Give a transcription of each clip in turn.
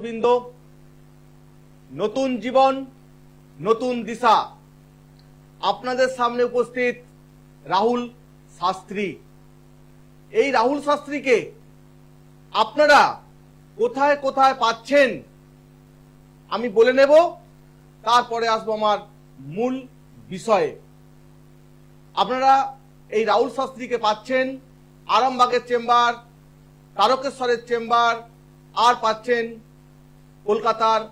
দর্শকবৃন্দ, নতুন জীবন নতুন দিশা, আপনাদের সামনে উপস্থিত রাহুল শাস্ত্রী। এই রাহুল শাস্ত্রীকে আপনারা কোথায় কোথায় পাচ্ছেন আমি বলে নেব, তারপরে আসবো আমার মূল বিষয়ে। আপনারা এই রাহুল শাস্ত্রীকে পাচ্ছেন আরামবাগের চেম্বার, তারকেশ্বরের চেম্বার, আর পাচ্ছেন কলকাতার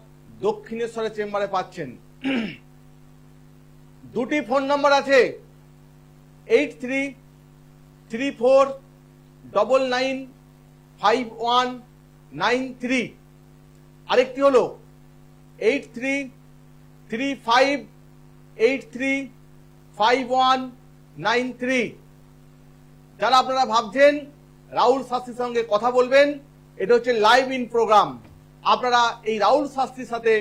দক্ষিণেশ্বরের চেম্বারে পাচ্ছেন। দুটি ফোন নাম্বার আছে, 8334995193, আরেকটি হলো 8335835193। যারা আপনারা ভাবছেন রাহুল শাস্ত্রীর সঙ্গে কথা বলবেন, এটা হচ্ছে লাইভ ইন প্রোগ্রাম। আপনারা এই রাহুল শাস্ত্রীর সাথে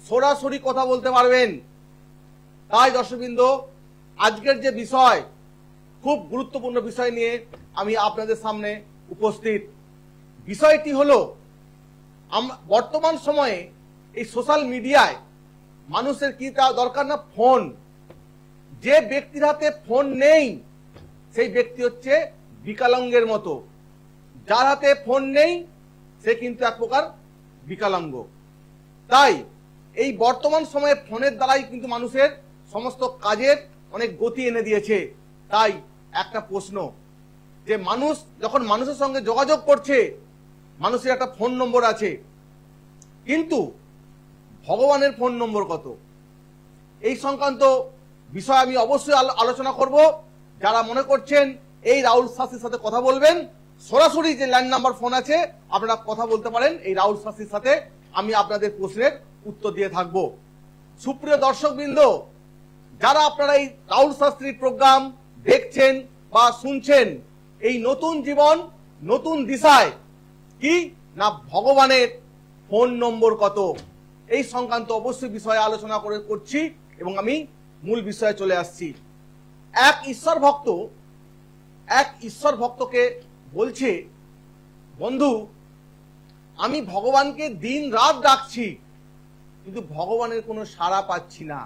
সরাসরি কথা বলতে পারবেন। তাই দর্শকবৃন্দ, আজকের যে বিষয়, খুব গুরুত্বপূর্ণ বিষয় নিয়ে আমি আপনাদের সামনে উপস্থিত। বিষয়টি হলো, বর্তমান সময়ে এই সোশ্যাল মিডিয়ায় মানুষের কি তা দরকার না, ফোন। যে ব্যক্তির হাতে ফোন নেই সেই ব্যক্তি হচ্ছে বিকলাঙ্গের মতো। যার হাতে ফোন নেই সে কিন্তু এক প্রকার বিকলাঙ্গ। তাই এই বর্তমান সময়ে ফোনের দ্বারাই কিন্তু মানুষের সমস্ত কাজের অনেক গতি এনে দিয়েছে। তাই একটা প্রশ্ন, যে মানুষ যখন মানুষের সঙ্গে যোগাযোগ করছে, মানুষের একটা ফোন নম্বর আছে, কিন্তু ভগবানের ফোন নম্বর কত? এই সংক্রান্ত বিষয় আমি অবশ্যই আলোচনা করব। যারা মনে করছেন এই রাহুল শাস্ত্রীর সাথে কথা বলবেন, সরাসরি যে ল্যান্ড নাম্বার ফোন আছে আপনারা কথা বলতে পারেন এই রাহুল শাস্ত্রীর সাথে। আমি আপনাদের প্রশ্নের উত্তর দিয়ে থাকব। সুপ্রিয় দর্শকবৃন্দ, যারা আপনারা এই রাহুল শাস্ত্রীর প্রোগ্রাম দেখছেন বা শুনছেন, এই নতুন জীবন নতুন দিশায় কি না ভগবানের ফোন নম্বর কত, এই সংক্রান্ত অবশ্যই বিষয়ে আলোচনা করছি এবং আমি মূল বিষয়ে চলে আসছি। এক ঈশ্বর ভক্তকে বলছে, বন্ধু আমি ভগবানকে দিন রাত ডাকছি কিন্তু ভগবানের কোনো সাড়া পাচ্ছি না।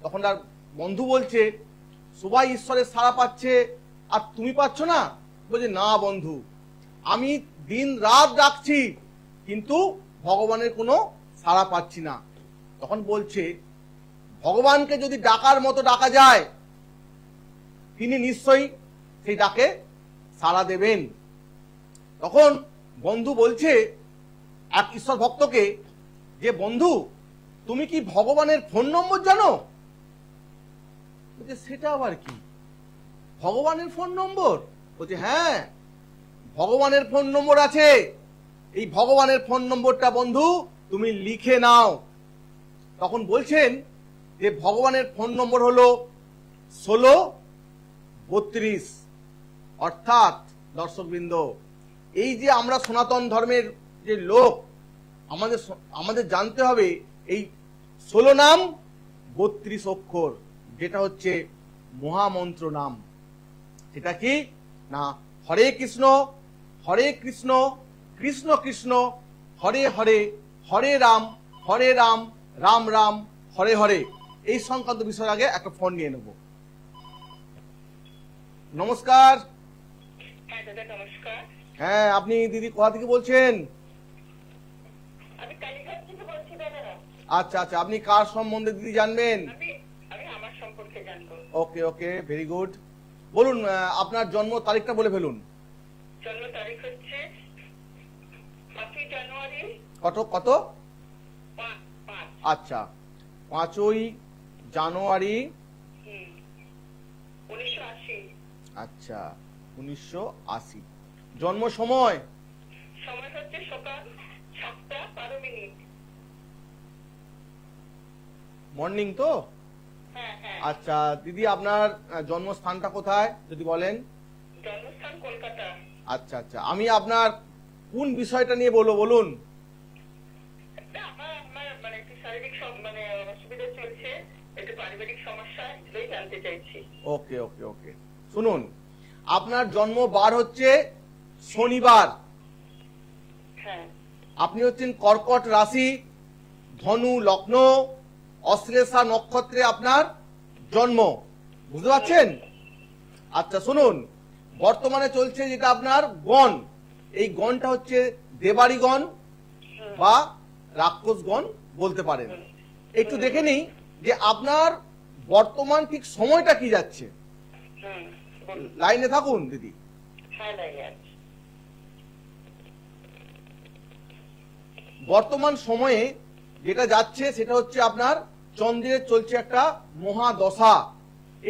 তখন আর বন্ধু বলছে, সবাই ঈশ্বরের সাড়া পাচ্ছে আর তুমি পাচ্ছ না? বলছে, না বন্ধু, আমি দিন রাত ডাকছি কিন্তু ভগবানের কোনো সাড়া পাচ্ছি না। তখন বলছে, ভগবানকে যদি ডাকার মতো ডাকা যায় তিনি নিশ্চয়ই সেই ডাকে সাড়া দেবেন। তখন বন্ধু বলছে এক ঈশ্বর ভক্তকে, যে বন্ধু তুমি কি ভগবানের ফোন নম্বর জানো? বলছে, সেটা আবার কি, ভগবানের ফোন নম্বর? বলছে, হ্যাঁ, ভগবানের ফোন নম্বর আছে। এই ভগবানের ফোন নম্বরটা বন্ধু তুমি লিখে নাও। তখন বলছেন যে ভগবানের ফোন নম্বর হলো 1632। অর্থাৎ দর্শকবৃন্দ, এই যে আমরা সনাতন ধর্মের যে লোক, আমাদের জানতে হবে এই 16 নাম 32 অক্ষর, যেটা হচ্ছে মহামন্ত্র নাম। সেটা কি না, হরে কৃষ্ণ কৃষ্ণ কৃষ্ণ হরে হরে, হরে রাম রাম রাম হরে হরে। এই সংক্রান্ত বিষয়ের আগে একটা ফোন নিয়ে নেব। নমস্কার। হ্যাঁ দাদা, নমস্কার। হ্যাঁ, আপনি দিদি কোথা থেকে বলছেন? আমি কালীঘাট থেকে বলছি দাদা। আচ্ছা আচ্ছা, আপনি কার সম্বন্ধে দিদি জানবেন? আমি আমার সম্পর্কে জানবো। ওকে ওকে, ভেরি গুড। বলুন, আপনার জন্ম তারিখটা বলে ফেলুন। জন্ম তারিখ হচ্ছে 5ই জানুয়ারি। কত? 5। আচ্ছা, 5ই জানুয়ারি 1980। আচ্ছা, 1980। জন্ম সময়? সময় হচ্ছে সকাল 7:12। মর্নিং তো? হ্যাঁ হ্যাঁ। আচ্ছা দিদি, আপনার জন্মস্থানটা কোথায় যদি বলেন? জন্মস্থান কলকাতা। আচ্ছা আচ্ছা, আমি আপনার কোন বিষয়টা নিয়ে বলবো বলুন? আমার মানে একটু শারীরিক অসুবিধা চলছে, একটু পারিবারিক সমস্যা, এটাই জানতে চাইছি। ওকে ওকে ওকে, শুনুন, আপনার জন্ম বার হচ্ছে শনিবার। হ্যাঁ। আপনি হচ্ছেন কর্কট রাশি, ধনু লগ্ন, অশ্লেষা নক্ষত্রে আপনার জন্ম। বুঝতে পারছেন? আচ্ছা শুনুন, বর্তমানে চলছে যেটা আপনার গণ, এই গণটা হচ্ছে দেবাড়ি গণ বা রাক্ষস গণ বলতে পারেন। একটু দেখে নিই যে আপনার বর্তমান ঠিক সময়টা কি যাচ্ছে। লাইনে থাকুন দিদি। হ্যাঁ লাইনে আছি। বর্তমান সময়ে যেটা যাচ্ছে সেটা হচ্ছে আপনার চন্দ্রের চলছে একটা মহাদশা।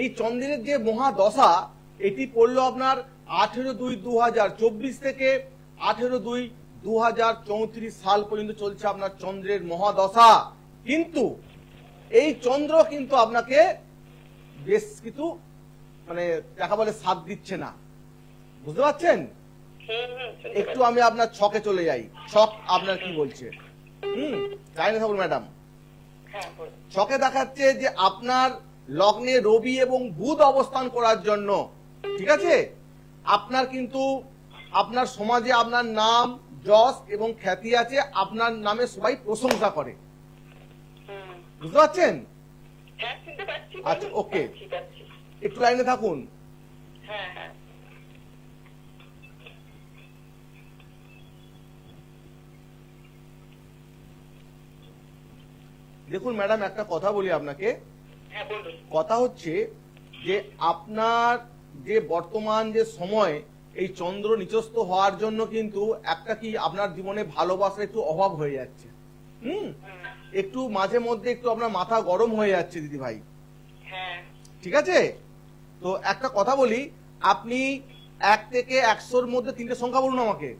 এই চন্দ্রের যে মহাদশা এটি পড়লো আপনার 18/2/2024 থেকে 18/2/2034 সাল পর্যন্ত চলছে আপনার চন্দ্রের মহাদশা। কিন্তু এই চন্দ্র কিন্তু আপনাকে বেশ কিছু মানে দেখা বলে সাথ দিচ্ছে না। বুঝতে পারছেন? একটু আমি আপনার ছকে চলে যাই। ছক আপনার কি বলছে? জানেন ঠাকুর ম্যাডাম, হ্যাঁ বলুন। ছকে দেখাচ্ছে যে আপনার লগ্নে রবি এবং বুধ অবস্থান করার জন্য, ঠিক আছে, আপনার কিন্তু আপনার সমাজে আপনার নাম যশ এবং খ্যাতি আছে, আপনার নামে সবাই প্রশংসা করে। বুঝতে পারছেন? হ্যাঁ শুনতে পাচ্ছি। আচ্ছা, ওকে। ঠিক আছে। একটু লাইনে থাকুন। হ্যাঁ হ্যাঁ। দেখুন ম্যাডাম, একটা কথা বলি আপনাকে। হ্যাঁ বলুন। কথা হচ্ছে যে আপনার যে বর্তমান যে সময়, এই চন্দ্র নিচস্থ হওয়ার জন্য কিন্তু একটা কি আপনার জীবনে ভালোবাসার একটু অভাব হয়ে যাচ্ছে। একটু মাঝে মধ্যে একটু আপনার মাথা গরম হয়ে যাচ্ছে দিদি ভাই। হ্যাঁ। ঠিক আছে? তো একটা কথা বলি, আপনি 1 থেকে 100-র মধ্যে 3টে সংখ্যা বলুন আমাকে।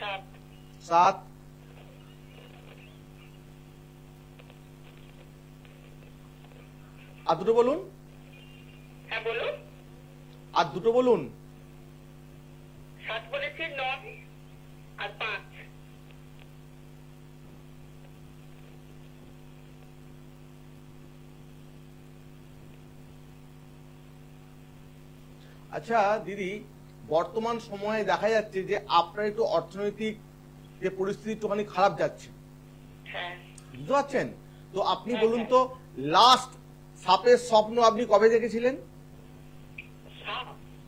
7। 7। আর দুটো বলুন। হ্যাঁ বলুন। আর দুটো বলুন। 7 বলেছি, 9 আর 5। আচ্ছা দিদি, বর্তমান সময়ে দেখা যাচ্ছে যে আপনার একটু অর্থনৈতিক যে পরিস্থিতি একটুখানি খারাপ যাচ্ছে। হ্যাঁ। বুঝতে পারছেন? তো আপনি বলুন তো, লাস্ট সাপের স্বপ্ন আপনি কবে দেখেছিলেন?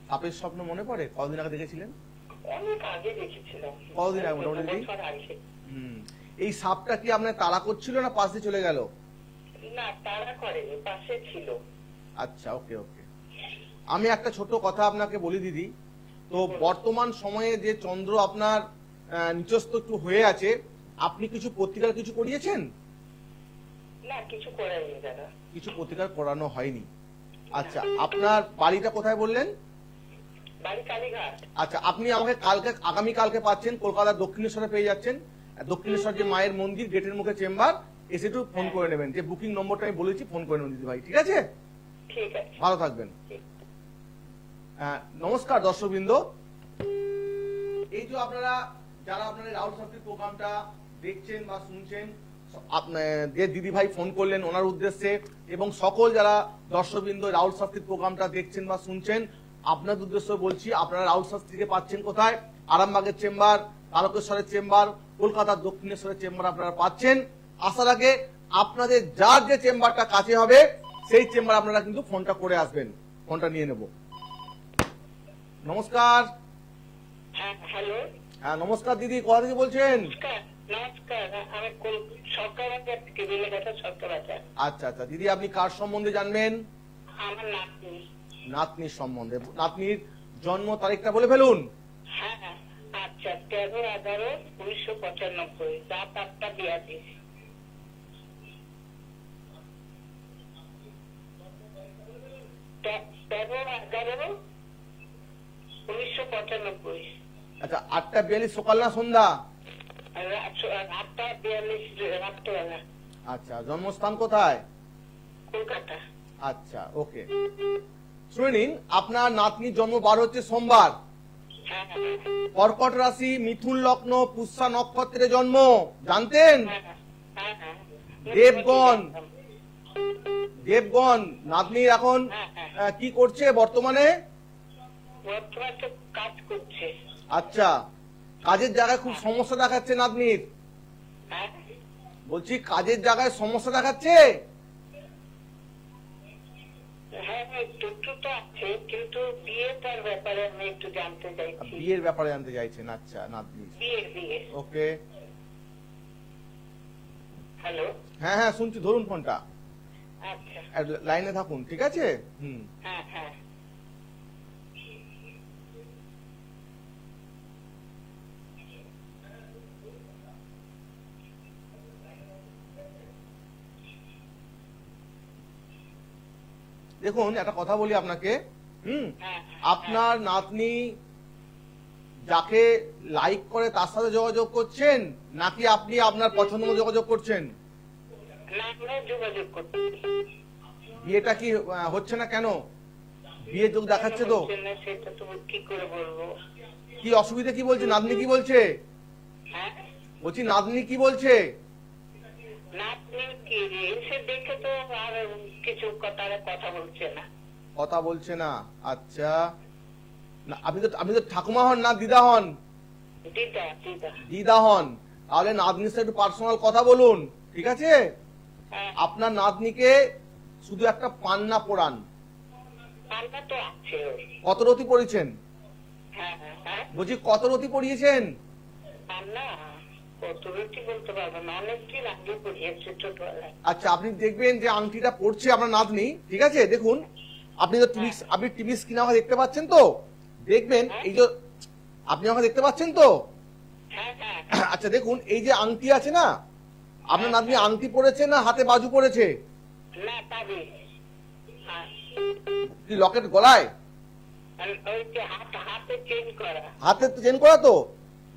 সাপের স্বপ্ন মনে পড়ে? কতদিন আগে দেখেছিলেন? অনেক আগে দেখেছিলাম। কতদিন আগে মোটামুটি দিদি? বছর আগে। এই সাপটা কি আপনার তাড়া করছিল না পাশে চলে গেল? না তারা করেনি, পাশে ছিল। আচ্ছা, ওকে ওকে। আমি একটা ছোট কথা আপনাকে বলি দিদি। তো বর্তমান সময়ে যে চন্দ্র আপনার নিচস্থ একটু হয়ে আছে, আপনি কিছু পত্রিকার কিছু করিয়েছেন? না কিছু করেনি দাদা। কিছু পত্রিকার করানো হয়নি। আচ্ছা, আপনার বাড়িটা কোথায় বললেন? বাড়ি কালীঘাট। আচ্ছা, আপনি আমাকে কালকে আগামী কালকে পাচ্ছেন, কলকাতার দক্ষিণেশ্বরে পেয়ে যাচ্ছেন। দক্ষিণেশ্বর যে মায়ের মন্দির, গেটের মুখে চেম্বার, এসে একটু ফোন করে নেবেন। যে বুকিং নম্বরটা আমি বলেছি, ফোন করে নেবেন দিদি ভাই। ঠিক আছে? ঠিক আছে। ভালো থাকবেন। নমস্কার দর্শকবৃন্দ। এই যে আপনারা যারা আপনারা রাহুল শাস্ত্রীর প্রোগ্রামটা দেখছেন বা শুনছেন, যে দিদি ভাই ফোন করলেন ওনার উদ্দেশ্যে, এবং সকল যারা দর্শকবৃন্দ রাহুল শাস্ত্রীর প্রোগ্রামটা দেখছেন বা শুনছেন, আপনাদের উদ্দেশ্যে বলছি, আপনারা রাহুল শাস্ত্রীকে পাচ্ছেন কোথায়? আরামবাগের চেম্বার, তারকেশ্বরের চেম্বার, কলকাতার দক্ষিণেশ্বরের চেম্বার আপনারা পাচ্ছেন। আসার আগে আপনাদের যার যে চেম্বারটা কাছে হবে সেই চেম্বার আপনারা কিন্তু ফোনটা করে আসবেন। ফোনটা নিয়ে নেব। নমস্কার। হ্যাঁ হ্যালো। হ্যাঁ নমস্কার দিদি, কোথা থেকে বলছেন? নমস্কার, আমি সরকারবাজার থেকে, বেলেঘাটা সরকারবাজার। আচ্ছা আচ্ছা দিদি, আপনি কার সম্বন্ধে জানবেন? আমার নাতনি। নাতনির সম্বন্ধে। নাতনির জন্ম তারিখটা বলে ফেলুন। হ্যাঁ হ্যাঁ। আচ্ছা, 13/11/1995, রাত 8:42। 13/11/1995। আচ্ছা, 8:42 সকাল না সন্ধ্যা? 8:42 রাত্রেবেলা। আচ্ছা, জন্মস্থান কোথায়? কলকাতা। আচ্ছা, ওকে। শুনে নিন, আপনার নাতনির জন্ম বার হচ্ছে সোমবার। হ্যাঁ হ্যাঁ কর্কট রাশি, মিথুন লগ্ন, পুষ্যা নক্ষত্রে জন্ম। জানতেন? হ্যাঁ হ্যাঁ। দেবগণ। দেবগণ। নাতনি এখন কি করছে বর্তমানে? বর্তমানে তো কাজ করছে। আচ্ছা, কাজের জায়গায় খুব সমস্যা দেখাচ্ছে নাতনির। হ্যাঁ বলছি কাজের জায়গায় সমস্যা দেখাচ্ছে। হ্যাঁ একটু তো আছে, কিন্তু বিয়েটার ব্যাপারে আমি একটু জানতে চাইছি। বিয়ের ব্যাপারে জানতে চাইছেন? আচ্ছা নাতনি, বিয়ে। ওকে। হ্যালো। হ্যাঁ হ্যাঁ শুনছি, ধরুন ফোনটা, আচ্ছা। লাইনে থাকুন, ঠিক আছে। হ্যাঁ। দেখুন একটা কথা বলি আপনাকে, হ্যাঁ। আপনার নাতনি যাকে লাইক করে তার সাথে যোগাযোগ করছেন, নাকি আপনি আপনার পছন্দ মতো যোগাযোগ করছেন? না, আমরা যোগাযোগ করতে বিয়েটা কি হচ্ছে না কেন? বিয়ে যোগ দেখাচ্ছে তো। সেটা তো কি করে বলবো। কি অসুবিধা কি বলছে নাতনি, কি বলছে? হ্যাঁ বলছি নাতনি কি বলছে? নাতনি কি এসে দেখে তো আর কিছু কথা বলছে না। কথা বলছে না? আচ্ছা, না আপনি তো ঠাকুমা হন না দিদা হন? দিদা। দিদা হন, তাহলে নাতনির সাথে একটু পার্সোনাল কথা বলুন, ঠিক আছে? হ্যাঁ। আপনার নাতনিকে শুধু একটা পান্না পড়ান। পান্না তো আছে ওর। কত রতি পড়েছেন? হ্যাঁ। বলছি কত রতি পড়িয়েছেন? পান্না কত রুটি বলতে পারবো না, অনেকদিন আগে পড়িয়েছে ছোটবেলায়। আচ্ছা, আপনি দেখবেন যে আংটিটা পড়ছে আপনার নাতনি, ঠিক আছে? দেখুন আপনি তো টিভি স্ক্রিনে আমাকে দেখতে পাচ্ছেন তো, দেখবেন এই যে আপনি আমাকে দেখতে পাচ্ছেন তো। হ্যাঁ। আচ্ছা দেখুন, এই যে আংটি আছে না, আপনার নাতনি আংটি পড়েছে না হাতে বাজু পড়েছে? না পাবে। কি লকেট গলায়? ওই যে হাতে চেঞ্জ করা। হাতে চেন করা তো।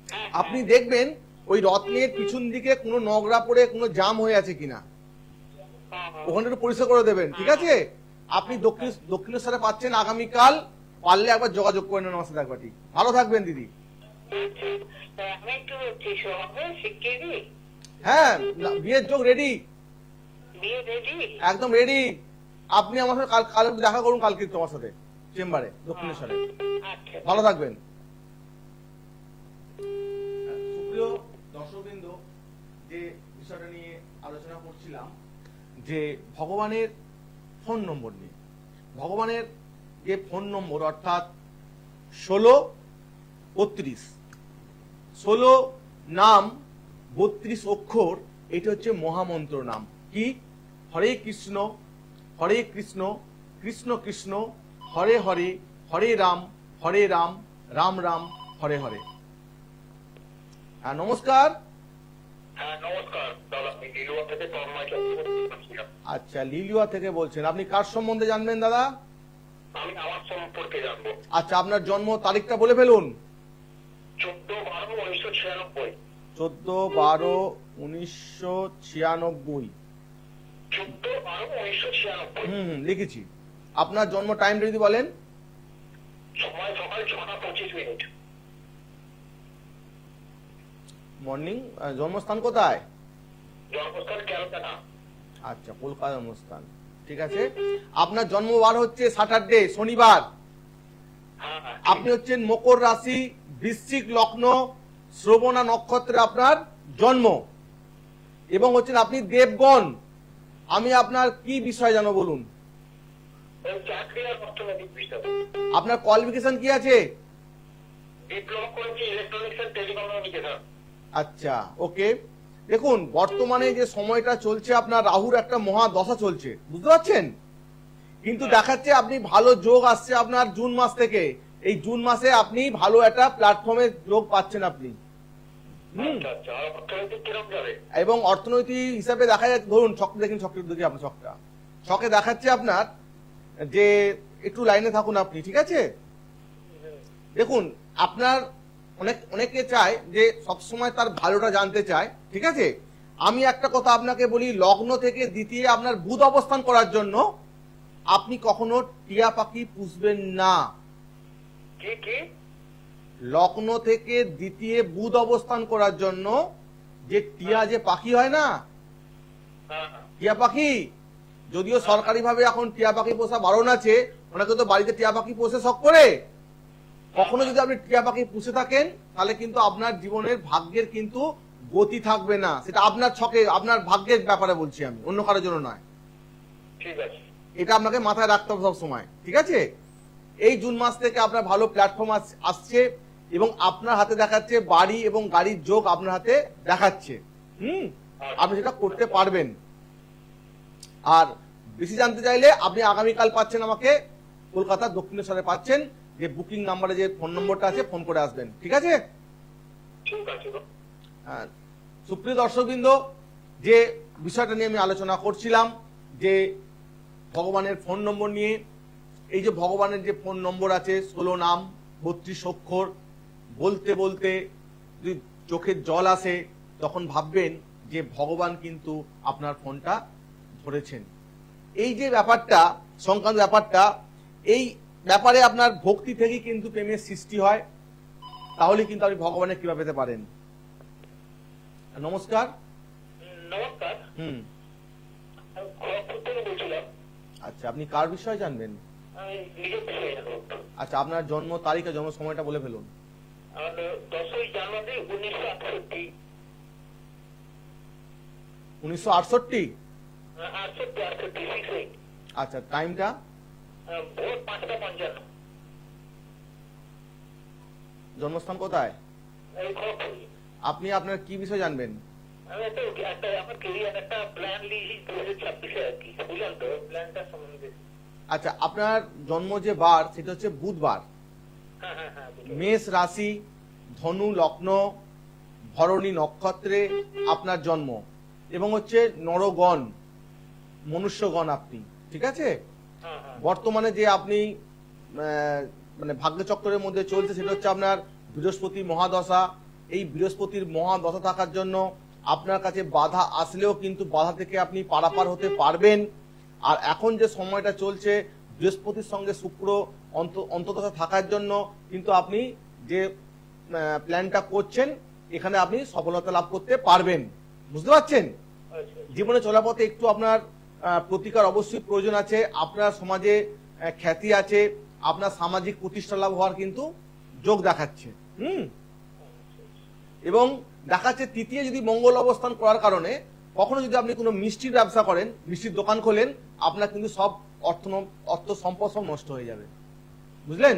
হ্যাঁ, আপনি দেখবেন ওই রত্নের পিছন দিকে কোনো নগরা পড়ে কোনো জাম হয়ে আছে কিনা, হ্যাঁ। ওখানে একটু পরিষ্কার করে দেবেন, ঠিক আছে? আপনি দক্ষিণেশ্বরে পাচ্ছেন আগামীকাল, পারলে একবার যোগাযোগ করে নেন আমার সাথে একবারটি। ভালো থাকবেন দিদি। আমি একটু হবে শিখিয়ে দিই। হ্যাঁ, বিয়ের যোগ রেডি, বিয়ে রেডি। একদম রেডি। আপনি আমার সাথে কাল দেখা করুন, কালকে তোমার সাথে চেম্বারে দক্ষিণেশ্বরে। আচ্ছা। ভালো থাকবেন। সুপ্রিয় দর্শকবৃন্দ, যে বিষয়টা নিয়ে আলোচনা করছিলাম যে ভগবানের ফোন নম্বর নিয়ে, ভগবানের যে ফোন নম্বর অর্থাৎ 1632, 16 নাম 32 অক্ষর, এটা হচ্ছে মহামন্ত্র নাম। কি? হরে কৃষ্ণ কৃষ্ণ কৃষ্ণ হরে হরে, হরে রাম রাম রাম হরে হরে। নমস্কার। হ্যাঁ নমস্কার দাদা, আমি লিলুয়া থেকে তন্ময় চক্রবর্তী বলছিলাম। আচ্ছা, লিলুয়া থেকে বলছেন। আপনি কার সম্বন্ধে জানবেন দাদা? আমি আমার সম্পর্কে জানবো। আচ্ছা, আপনার জন্ম তারিখটা বলে ফেলুন। 14/12/1996। 14/12/1996। 14/12/1996। লিখেছি। আপনার জন্ম টাইম যদি বলেন। সময় সকাল 6:25। মর্নিং। জন্মস্থান কোথায়? জন্মস্থান ক্যালকাটা। আচ্ছা, কলকাতা জন্মস্থান, ঠিক আছে। আপনার জন্মবার হচ্ছে স্যাটারডে, শনিবার। হ্যাঁ। আপনি হচ্ছেন মকর রাশি, বৃশ্চিক লগ্ন, শ্রবণা নক্ষত্রে আপনার জন্ম, এবং হচ্ছেন আপনি দেবগণ। আমি আপনার কি বিষয় জানো বলুন? চাকরি আর অর্থনৈতিক বিষয়। আপনার কোয়ালিফিকেশন কি আছে? ডিপ্লোমা করেছি ইলেকট্রনিক্স এন্ড টেলিকমিউনিকেশন। আচ্ছা, ওকে। দেখুন বর্তমানে যে সময়টা চলছে, আপনার রাহুর একটা মহাদশা চলছে, বুঝতে পারছেন? কিন্তু দেখাচ্ছে আপনি ভালো যোগ আসছে আপনার জুন মাস থেকে। এই জুন মাসে আপনি ভালো একটা প্ল্যাটফর্মে যোগ পাচ্ছেন আপনি। আচ্ছা, আর অর্থনৈতিক কিরকম যাবে? এবং অর্থনৈতিক হিসাবে দেখা যাচ্ছে, ধরুন ছকটা দেখুন, ছকের দিকে আপনার ছকে দেখাচ্ছে আপনার যে একটু লাইনে থাকুন আপনি, ঠিক আছে? দেখুন আপনার অনেকে চায় যে সবসময় তার ভালোটা জানতে চায়, ঠিক আছে? আমি একটা কথা আপনাকে বলি, লগ্ন থেকে দ্বিতীয় আপনার বুধ অবস্থান করার জন্য আপনি কখনো টিয়া পাখি পুষবেন না। কি? লগ্ন থেকে দ্বিতীয় বুধ অবস্থান করার জন্য যে টিয়া যে পাখি হয় না, টিয়া পাখি, যদিও সরকারি ভাবে এখন টিয়া পাখি পোষা বারণ আছে, ওনাকে তো বাড়িতে টিয়া পাখি পোষে শখ করে, কখনো যদি আপনি টিয়া পাখি পুষে থাকেন তাহলে কিন্তু আপনার জীবনের ভাগ্যের কিন্তু গতি থাকবে না। সেটা আপনার ছকে, আপনার ভাগ্যের ব্যাপারে বলছি আমি, অন্য কারোর জন্য নয়। ঠিক আছে। এটা আপনাকে মাথায় রাখতে হবে সব সময়, ঠিক আছে? এই জুন মাস থেকে আপনার ভালো প্ল্যাটফর্ম আসছে এবং আপনার হাতে দেখাচ্ছে বাড়ি এবং গাড়ির যোগ আপনার হাতে দেখাচ্ছে। আপনি সেটা করতে পারবেন। আর বেশি জানতে চাইলে আপনি আগামীকাল পাচ্ছেন আমাকে কলকাতা দক্ষিণেশ্বরে পাচ্ছেন, যে বুকিং নাম্বারে যে ফোন নম্বরটা আছে ফোন করে আসবেন, ঠিক আছে? ঠিক আছে। সুপ্রিয় দর্শকবৃন্দ, যে বিষয়টা নিয়ে আমি আলোচনা করছিলাম যে ভগবানের ফোন নম্বর নিয়ে, এই যে ভগবানের যে ফোন নম্বর আছে 16 নাম 32 অক্ষর, বলতে বলতে যদি চোখের জল আসে তখন ভাববেন যে ভগবান কিন্তু আপনার ফোনটা ধরেছেন। এই যে ব্যাপারটা সংক্রান্ত ব্যাপারটা, এই ব্যাপারে আপনার ভক্তি থেকেই কিন্তু প্রেমের সৃষ্টি হয়। তাহলে কিন্তু আপনি ভগবানের কৃপা পেতে পারেন। নমস্কার। নমস্কার। বলছিলাম। আচ্ছা, আপনি কার বিষয়ে জানবেন? আমি নিজের বিষয়ে জানবো। আচ্ছা, আপনার জন্ম তারিখ আর জন্ম সময়টা বলে ফেলুন। 10ই জানুয়ারি 1968। 1968? 68। আচ্ছা, টাইমটা? ভোর 5:55। জন্মস্থান কোথায়? এই খড়গপুর। আপনি আপনার কি বিষয় জানবেন? আমি আমার ক্যারিয়ার একটা প্ল্যান লিখি 2026 আর কি, বুঝলেন তো প্ল্যানটা সম্বন্ধে। আচ্ছা, আপনার জন্ম যে বার সেটা হচ্ছে বুধবার। হ্যাঁ। মেষ রাশি, ধনু লগ্ন, ভরণী নক্ষত্রে আপনার জন্ম এবং হচ্ছে নরগণ, মনুষ্যগণ আপনি, ঠিক আছে? বর্তমানে যে আপনি মানে ভাগ্যচক্রের মধ্যে চলছে সেটা হচ্ছে আপনার বৃহস্পতি মহাদশা। এই বৃহস্পতির মহাদশা থাকার জন্য আপনার কাছে বাধা আসলেও কিন্তু বাধা থেকে আপনি পারাপার হতে পারবেন। আর এখন যে সময়টা চলছে বৃহস্পতির সঙ্গে শুক্র অন্তর্দশা থাকার জন্য কিন্তু আপনি যে প্ল্যানটা করছেন এখানে আপনি সফলতা লাভ করতে পারবেন, বুঝতে পারছেন? জীবনে চলাপথে একটু আপনার প্রতিকার অবশ্যই প্রয়োজন আছে। আপনার সমাজে খ্যাতি আছে, আপনার সামাজিক প্রতিষ্ঠা লাভ হওয়ার কিন্তু যোগ দেখাচ্ছে। এবং দেখাচ্ছে তৃতীয় যদি মঙ্গল অবস্থান করার কারণে কখনো যদি আপনি কোনো মিষ্টির ব্যবসা করেন, মিষ্টির দোকান খোলেন, আপনার কিন্তু সব অর্থ সম্পদ সব নষ্ট হয়ে যাবে, বুঝলেন?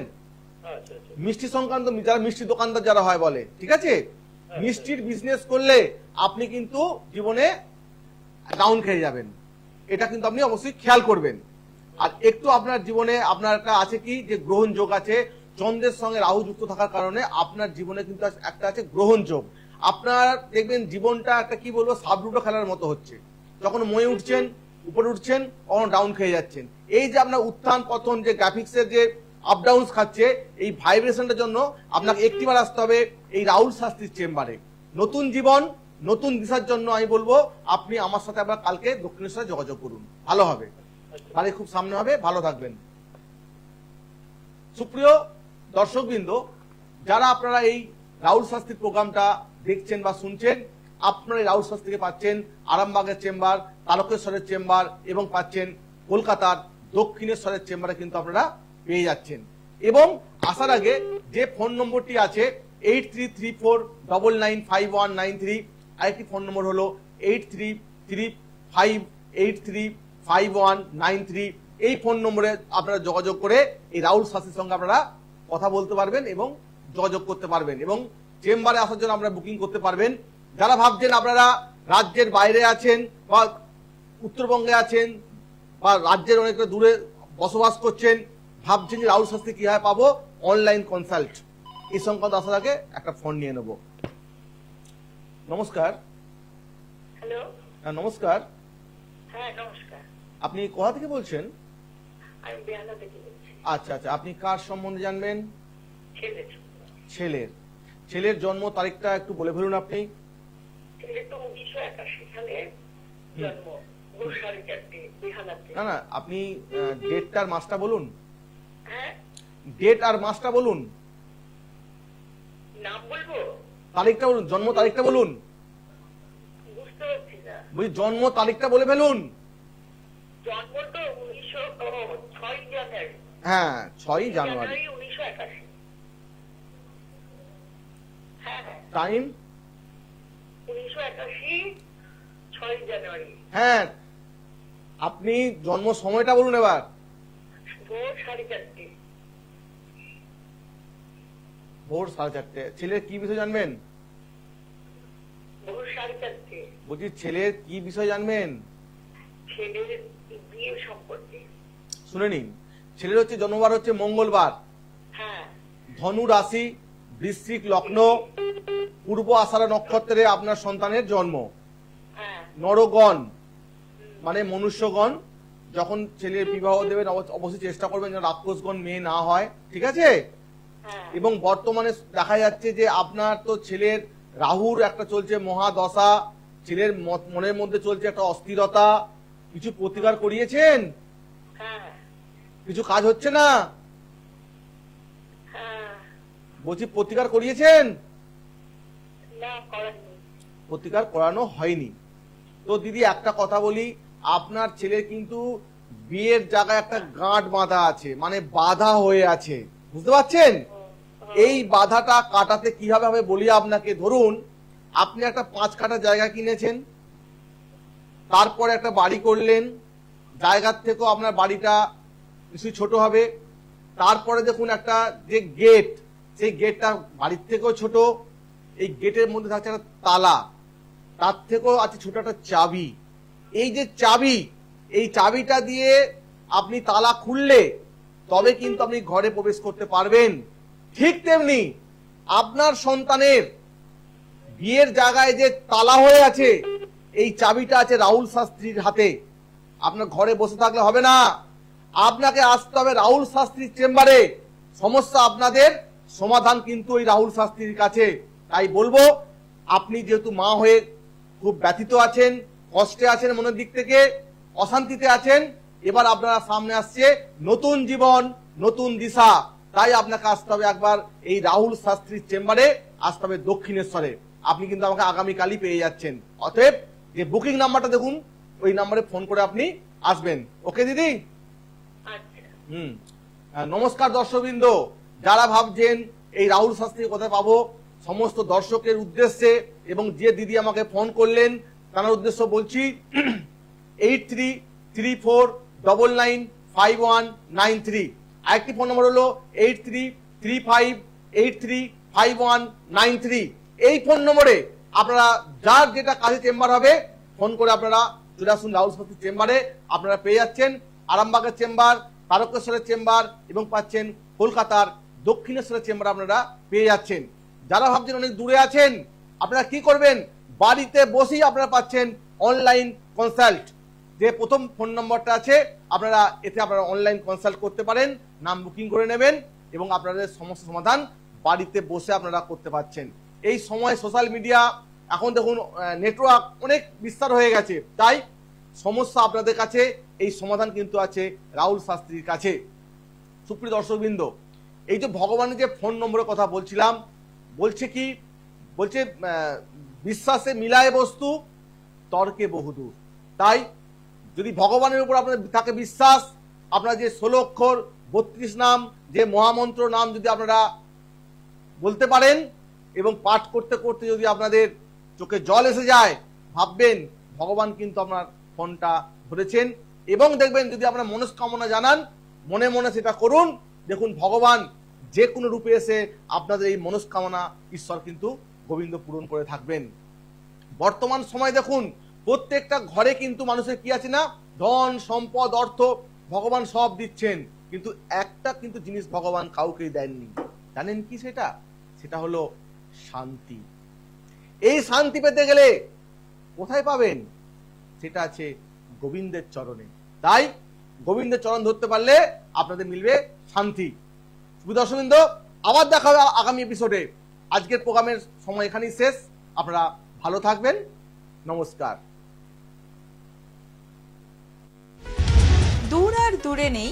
মিষ্টি সংক্রান্ত যারা মিষ্টি দোকানদার যারা হয় বলে, ঠিক আছে, মিষ্টির বিজনেস করলে আপনি কিন্তু জীবনে ডাউন খেয়ে যাবেন, এটা কিন্তু আপনি অবশ্যই খেয়াল করবেন। আর একটু আপনার জীবনে আপনার একটা আছে কি যে গ্রহণ যোগ আছে, চন্দ্রের সঙ্গে রাহু যুক্ত থাকার কারণে আপনার জীবনে কিন্তু একটা আছে গ্রহণ যোগ। আপনার দেখবেন জীবনটা একটা কি বলবো সাবলুডো খেলার মতো হচ্ছে, যখন ময়ে উঠছেন উপরে উঠছেন কখনো ডাউন খেয়ে যাচ্ছেন। এই যে আপনার উত্থান পতন যে গ্রাফিক্সের যে আপ ডাউন খাচ্ছে, এই ভাইব্রেশনটার জন্য আপনাকে একটিবার আসতে হবে এই রাহুল শাস্ত্রীর চেম্বারে। নতুন জীবন নতুন দিশার জন্য আমি বলবো আপনি আমার সাথে আবার কালকে দক্ষিণেশ্বরে যোগাযোগ করুন, ভালো হবে, তাহলে খুব সামনে হবে। ভালো থাকবেন। সুপ্রিয় দর্শকবৃন্দ, যারা আপনারা এই রাহুল শাস্ত্রীর প্রোগ্রামটা দেখছেন বা শুনছেন, আপনারা এই রাহুল শাস্ত্রীকে পাচ্ছেন আরামবাগের চেম্বার, তারকেশ্বরের চেম্বার এবং পাচ্ছেন কলকাতার দক্ষিণেশ্বরের চেম্বারে কিন্তু আপনারা পেয়ে যাচ্ছেন। এবং আসার আগে যে ফোন নম্বরটি আছে 8334995193, আরেকটি ফোন নম্বর হলো 8335835193। এই ফোন নম্বরে আপনারা যোগাযোগ করে এই রাহুল শাস্ত্রীর সঙ্গে আপনারা কথা বলতে পারবেন এবং যোগাযোগ করতে পারবেন এবং চেম্বারে আসার জন্য আপনারা বুকিং করতে পারবেন। যারা ভাবছেন আপনারা রাজ্যের বাইরে আছেন বা উত্তরবঙ্গে আছেন বা রাজ্যের অনেকটা দূরে বসবাস করছেন, ভাবছেন যে রাহুল শাস্ত্রী কিভাবে পাবো, অনলাইন কনসাল্ট, এই সংক্রান্ত আসার আগে একটা ফোন নিয়ে নেব। নমস্কার। হ্যালো। হ্যাঁ নমস্কার। হ্যাঁ নমস্কার। আপনি কোথা থেকে বলছেন? আমি বেহালা থেকে বলছি। আচ্ছা আচ্ছা, আপনি কার সম্বন্ধে জানবেন? ছেলের। ছেলের জন্ম তারিখটা একটু বলে ফেলুন আপনি। ছেলের তো 1981 সালে জন্ম, না না, আপনি ডেটটার মাসটা বলুন। হ্যাঁ, ডেট আর মাসটা বলুন। নাম বলবো? তারিখটা বলুন, জন্ম তারিখটা বলুন। বুঝতে পারছি না। বলি জন্ম তারিখটা বলে ফেলুন। জন্ম তো 6 জানুয়ারি। হ্যাঁ 6 জানুয়ারি। 1981। টাইম 1981 6 জানুয়ারি হ্যাঁ, আপনি জন্ম সময়টা বলুন এবার। ভোর 4:30। ভোর 4:30। ছেলের কি বিষয় জানবেন? ভোর 4:30। বলছি ছেলের কি বিষয় জানবেন? ছেলের বিয়ে সম্পর্কে। শুনে নিন, ছেলের হচ্ছে জন্মবার হচ্ছে মঙ্গলবার, হ্যাঁ ধনু রাশি, বৃশ্চিক লগ্ন, পূর্ব আষাঢ় নক্ষত্রে আপনার সন্তানের জন্ম। হ্যাঁ নরগণ মানে মনুষ্যগণ যখন ছেলের বিবাহ দেবেন অবশ্যই চেষ্টা করবেন যেন রাক্ষসগণ মেয়ে না হয়, ঠিক আছে? হ্যাঁ এবং বর্তমানে দেখা যাচ্ছে যে আপনার তো ছেলের রাহুর একটা চলছে মহাদশা, ছেলের মনের মধ্যে চলছে একটা অস্থিরতা। কিছু প্রতিকার করিয়েছেন? হ্যাঁ কিছু কাজ হচ্ছে না? হ্যাঁ বলছি প্রতিকার করিয়েছেন? না করেননি। প্রতিকার করানো হয়নি। তো দিদি একটা কথা বলি, আপনার ছেলের কিন্তু বিয়ের জায়গায় একটা গাঁট বাঁধা আছে, মানে বাধা হয়ে আছে, বুঝতে পারছেন? এই বাধাটা কাটাতে কিভাবে হবে বলি আপনাকে। ধরুন আপনি একটা 5 কাঠা জায়গা কিনেছেন, তারপরে একটা বাড়ি করলেন, জায়গার থেকেও আপনার বাড়িটা কিছু ছোট হবে। তারপরে দেখুন একটা যে গেট, সেই গেটটা বাড়ির থেকেও ছোট, এই গেটের মধ্যে থাকছে একটা তালা, তার থেকেও আছে ছোট একটা চাবি। এই যে চাবি, এই চাবিটা দিয়ে আপনি তালা খুললে তবে কিন্তু আপনি ঘরে প্রবেশ করতে পারবেন। ঠিক তেমনি আপনার সন্তানের বিয়ের জায়গায় যে তালা হয়ে আছে, এই চাবিটা আছে রাহুল শাস্ত্রীর হাতে। আপনার ঘরে বসে থাকলে হবে না, আপনাকে আসতে হবে রাহুল শাস্ত্রীর চেম্বারে। সমস্যা আপনাদের সমাধান কিন্তু ওই রাহুল শাস্ত্রীর কাছে। তাই বলবো, আপনি যেহেতু মা হয়ে খুব ব্যথিত আছেন, কষ্টে আছেন, মনের দিক থেকে অশান্তিতে আছেন, এবার আপনারা সামনে আসছে নতুন জীবন, নতুন দিশা। তাই আপনাকে আসতে হবে একবার এই রাহুল শাস্ত্রীর চেম্বারে, আসতে হবে দক্ষিণেশ্বরে। আপনি কিন্তু আমাকে আগামীকালই পেয়ে যাচ্ছেন। অতএব যে বুকিং নাম্বারটা দেখুন, ওই নাম্বারে ফোন করে আপনি আসবেন। ওকে দিদি? আচ্ছা নমস্কার দর্শকবৃন্দ, যারা ভাবছেন এই রাহুল শাস্ত্রীর কথা পাবো, সমস্ত দর্শকের উদ্দেশ্যে এবং যে দিদি আমাকে ফোন করলেন তার উদ্দেশ্য বলছি, 8334995193। আরেকটি ফোন নম্বর হলো 8335835193। এই ফোন নম্বরে আপনারা যার যেটা কাজে চেম্বার হবে ফোন করে আপনারা চলে আসুন রাহুল শাস্ত্রীর চেম্বারে। আপনারা পেয়ে যাচ্ছেন আরামবাগের চেম্বার, তারকেশ্বরের চেম্বার এবং পাচ্ছেন কলকাতার দক্ষিণেশ্বরের চেম্বার আপনারা পেয়ে যাচ্ছেন। যারা ভাবছেন অনেক দূরে আছেন, আপনারা কি করবেন, বাড়িতে বসেই আপনারা পাচ্ছেন অনলাইন কনসাল্ট। যে প্রথম ফোন নম্বরটা আছে আপনারা এতে আপনারা অনলাইন কনসাল্ট করতে পারেন, নাম বুকিং করে নেবেন এবং আপনাদের সমস্ত সমাধান বাড়িতে বসে আপনারা করতে পারছেন। এই সময় সোশ্যাল মিডিয়া, এখন দেখুন নেটওয়ার্ক অনেক বিস্তার হয়ে গেছে, তাই সমস্যা আপনাদের কাছে, এই সমাধান কিন্তু আছে রাহুল শাস্ত্রীর কাছে। সুপ্রিয় দর্শকবৃন্দ, এই যে ভগবানের যে ফোন নম্বরের কথা বলছিলাম, বলছে কি বলছে, বিশ্বাসে মিলায় বস্তু, তর্কে বহুদূর। তাই যদি ভগবানের উপর আপনাদের থাকে বিশ্বাস, আপনারা যে 16 অক্ষর 32 নাম, যে মহামন্ত্র নাম যদি আপনারা বলতে পারেন এবং পাঠ করতে করতে যদি আপনাদের চোখে জল এসে যায়, ভাববেন ভগবান কিন্তু আপনার ফোনটা ধরেছেন। এবং দেখবেন যদি আপনার মনস্কামনা জানান, মনে মনে সেটা করুন, দেখুন ভগবান যে কোনো রূপে এসে আপনাদের এই মনস্কামনা ঈশ্বর কিন্তু গোবিন্দ পূরণ করে থাকবেন। বর্তমান সময় দেখুন প্রত্যেকটা ঘরে কিন্তু মানুষের কি আছে না, ধন সম্পদ অর্থ ভগবান সব দিচ্ছেন, কিন্তু একটা কিন্তু জিনিস ভগবান কাউকেই দেননি। জানেন কি সেটা? সেটা হলো শান্তি। এই শান্তি পেতে গেলে কোথায় পাবেন? সেটা আছে গোবিন্দের চরণে। তাই গোবিন্দের চরণ ধরতে পারলে আপনাদের মিলবে শান্তি। দর্শকবৃন্দ, আবার দেখা হবে আগামী এপিসোডে। আজকের প্রোগ্রামের সময় এখানেই শেষ। আপনারা ভালো থাকবেন। নমস্কার। দূর আর দূরে নেই